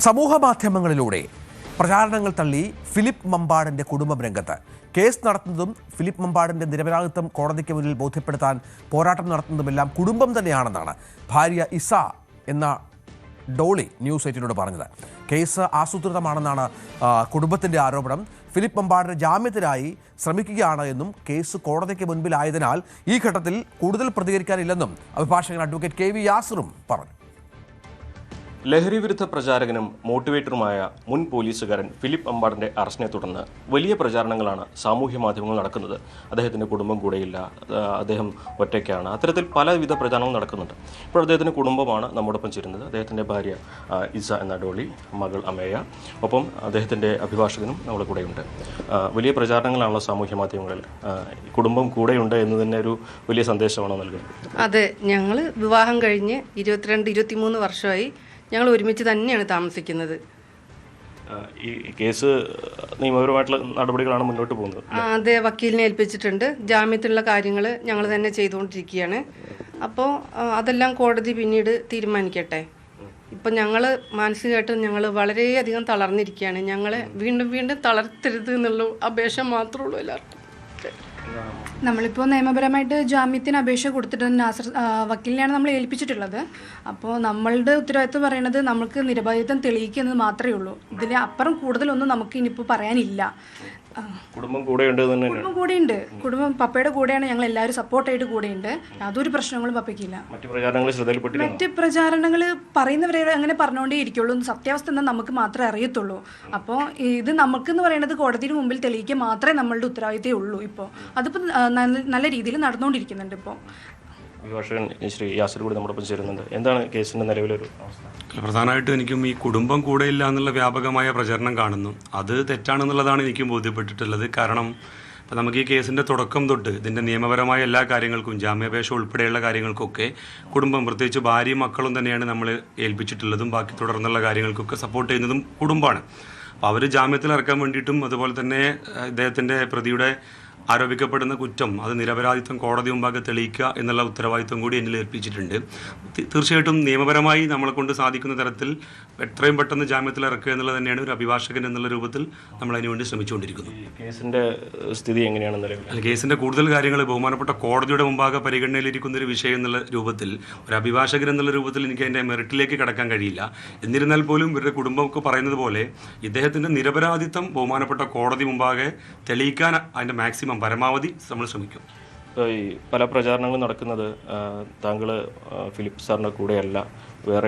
സമൂഹ മാധ്യമങ്ങളിലൂടെ പ്രചാരണങ്ങൾ തള്ളി ഫിലിപ്പ് മമ്പാടിന്റെ കുടുംബം രംഗത്ത്. കേസ് നടത്തുന്നതും ഫിലിപ്പ് മമ്പാടിന്റെ നിരപരാധിത്വം കോടതിക്ക് മുന്നിൽ ബോധ്യപ്പെടുത്താൻ പോരാട്ടം നടത്തുന്നതുമെല്ലാം കുടുംബം തന്നെയാണെന്നാണ് ഭാര്യ ഇസ എന്ന ഡോളി ന്യൂസ് 18നോട് പറഞ്ഞത്. കേസ് ആസൂത്രിതമാണെന്നാണ് കുടുംബത്തിന്റെ ആരോപണം. ഫിലിപ്പ് മമ്പാടിന് ജാമ്യത്തിനായി ശ്രമിക്കുകയാണ് എന്നും കേസ് കോടതിക്ക് മുൻപിലായതിനാൽ ഈ ഘട്ടത്തിൽ കൂടുതൽ പ്രതികരിക്കാനില്ലെന്നും അഭിഭാഷകൻ അഡ്വക്കേറ്റ് കെ വി യാസറും പറഞ്ഞു. ലഹരി വിരുദ്ധ പ്രചാരകനും മോട്ടിവേറ്ററുമായ മുൻ പോലീസുകാരൻ ഫിലിപ്പ് മമ്പാടിന്റെ അറസ്റ്റിനെ തുടർന്ന് വലിയ പ്രചാരണങ്ങളാണ് സാമൂഹ്യ മാധ്യമങ്ങൾ നടക്കുന്നത്. അദ്ദേഹത്തിന്റെ കുടുംബം കൂടെയില്ല, അദ്ദേഹം ഒറ്റയ്ക്കാണ്, അത്തരത്തിൽ പലവിധ പ്രചാരണങ്ങൾ നടക്കുന്നുണ്ട്. ഇപ്പോൾ അദ്ദേഹത്തിന്റെ കുടുംബമാണ് നമ്മോടൊപ്പം ചേരുന്നത്. അദ്ദേഹത്തിന്റെ ഭാര്യ ഇസ എന്ന ഡോളി, മകൾ അമേയ, ഒപ്പം അദ്ദേഹത്തിന്റെ അഭിഭാഷകനും നമ്മുടെ കൂടെയുണ്ട്. വലിയ പ്രചാരണങ്ങളാണല്ലോ സാമൂഹ്യ മാധ്യമങ്ങളിൽ. കുടുംബം കൂടെയുണ്ട് എന്ന് തന്നെ ഒരു വലിയ സന്ദേശമാണോ നൽകുന്നത്? അതെ, ഞങ്ങൾ വിവാഹം കഴിഞ്ഞ് 22-23 വർഷമായി ഞങ്ങൾ ഒരുമിച്ച് തന്നെയാണ് താമസിക്കുന്നത്. ഈ കേസ് നിയമപരമായിട്ടുള്ള നടപടികളാണ് മുന്നോട്ട് പോകുന്നത്. അതെ, വക്കീലിനെ ഏൽപ്പിച്ചിട്ടുണ്ട്. ജാമ്യത്തിലുള്ള കാര്യങ്ങൾ ഞങ്ങൾ തന്നെ ചെയ്തുകൊണ്ടിരിക്കുകയാണ്. അപ്പോൾ അതെല്ലാം കോടതി പിന്നീട് തീരുമാനിക്കട്ടെ. ഇപ്പം ഞങ്ങൾ മാനസികമായിട്ട് ഞങ്ങൾ വളരെയധികം തളർന്നിരിക്കുകയാണ്. ഞങ്ങളെ വീണ്ടും വീണ്ടും തളർത്തരുത് എന്നുള്ള അപേക്ഷ മാത്രമേ ഉള്ളൂ എല്ലാവർക്കും. നമ്മളിപ്പോൾ നിയമപരമായിട്ട് ജാമ്യത്തിന് അപേക്ഷ കൊടുത്തിട്ട് വക്കീലിനെയാണ് നമ്മൾ ഏൽപ്പിച്ചിട്ടുള്ളത്. അപ്പോൾ നമ്മളുടെ ഉത്തരവാദിത്വം പറയുന്നത് നമുക്ക് നിരപരാധിത്വം തെളിയിക്കുന്നത് മാത്രമേ ഉള്ളൂ. ഇതിന് അപ്പുറം കൂടുതലൊന്നും നമുക്ക് ഇനിയിപ്പോൾ പറയാനില്ല. കുടുംബം കൂടെയുണ്ട്. കുടുംബം പപ്പയുടെ കൂടെയാണ്. ഞങ്ങൾ എല്ലാവരും സപ്പോർട്ടായിട്ട് കൂടെയുണ്ട്. യാതൊരു പ്രശ്നങ്ങളും പപ്പയ്ക്കില്ല. മറ്റ് പ്രചാരണങ്ങൾ പറയുന്നവരെ അങ്ങനെ പറഞ്ഞുകൊണ്ടേ ഇരിക്കുള്ളൂ. സത്യാവസ്ഥ എന്നാൽ നമുക്ക് മാത്രമേ അറിയത്തുള്ളൂ. അപ്പോൾ ഇത് നമുക്കെന്ന് പറയുന്നത് കോടതിയുടെ മുമ്പിൽ തെളിയിക്കാൻ മാത്രമേ നമ്മളുടെ ഉത്തരവാദിത്തമേ ഉള്ളൂ. ഇപ്പോൾ അതിപ്പോൾ നല്ല രീതിയിൽ നടന്നുകൊണ്ടിരിക്കുന്നുണ്ട്. ഇപ്പോൾ അഭിഭാഷകൻ ശ്രീ യാസർ കൂടി നമ്മോടൊപ്പം ചേരുന്നുണ്ട്. എന്താണ് കേസിന്റെ നിലവിലൊരു അവസ്ഥ? പ്രധാനമായിട്ടും എനിക്കും ഈ കുടുംബം കൂടെയില്ല എന്നുള്ള വ്യാപകമായ പ്രചരണം കാണുന്നു. അത് തെറ്റാണെന്നുള്ളതാണ് എനിക്കും ബോധ്യപ്പെട്ടിട്ടുള്ളത്. കാരണം ഇപ്പം നമുക്ക് ഈ കേസിൻ്റെ തുടക്കം തൊട്ട് ഇതിൻ്റെ നിയമപരമായ എല്ലാ കാര്യങ്ങൾക്കും, ജാമ്യാപേക്ഷ ഉൾപ്പെടെയുള്ള കാര്യങ്ങൾക്കൊക്കെ കുടുംബം, പ്രത്യേകിച്ച് ഭാര്യയും മക്കളും തന്നെയാണ് നമ്മൾ ഏൽപ്പിച്ചിട്ടുള്ളതും. ബാക്കി തുടർന്നുള്ള കാര്യങ്ങൾക്കൊക്കെ സപ്പോർട്ട് ചെയ്യുന്നതും കുടുംബമാണ്. അപ്പോൾ അവർ ജാമ്യത്തിൽ ഇറക്കാൻ വേണ്ടിയിട്ടും അതുപോലെ തന്നെ ഇദ്ദേഹത്തിൻ്റെ പ്രതിയുടെ ആരോപിക്കപ്പെടുന്ന കുറ്റം അത് നിരപരാധിത്വം കോടതി മുമ്പാകെ തെളിയിക്കുക എന്നുള്ള ഉത്തരവാദിത്വം കൂടി എന്നിൽ ഏൽപ്പിച്ചിട്ടുണ്ട്. തീർച്ചയായിട്ടും നിയമപരമായി നമ്മളെ കൊണ്ട് സാധിക്കുന്ന തരത്തിൽ എത്രയും പെട്ടെന്ന് ജാമ്യത്തിൽ ഇറക്കുക എന്നുള്ളത് തന്നെയാണ് ഒരു അഭിഭാഷകൻ എന്നുള്ള രൂപത്തിൽ നമ്മൾ അതിനുവേണ്ടി ശ്രമിച്ചുകൊണ്ടിരിക്കുന്നത്. കേസിന്റെ സ്ഥിതി എങ്ങനെയാണ് നിലവിൽ? കേസിന്റെ കൂടുതൽ കാര്യങ്ങൾ ബഹുമാനപ്പെട്ട കോടതിയുടെ മുമ്പാകെ പരിഗണനയിലിരിക്കുന്ന ഒരു വിഷയം എന്നുള്ള രൂപത്തിൽ, ഒരു അഭിഭാഷകൻ എന്നുള്ള രൂപത്തിൽ എനിക്ക് അതിൻ്റെ മെറിറ്റിലേക്ക് കടക്കാൻ കഴിയില്ല. എന്നിരുന്നാൽ പോലും ഇവരുടെ കുടുംബമൊക്കെ പറയുന്നത് പോലെ ഇദ്ദേഹത്തിൻ്റെ നിരപരാധിത്വം ബഹുമാനപ്പെട്ട കോടതി മുമ്പാകെ തെളിയിക്കാൻ അതിൻ്റെ മാക്സിമം പരമാവധി നമ്മൾ ശ്രമിക്കും. ഈ പല പ്രചാരണങ്ങളും നടക്കുന്നത് താങ്കൾ ഫിലിപ്പ് സാറിൻ്റെ കൂടെയല്ല,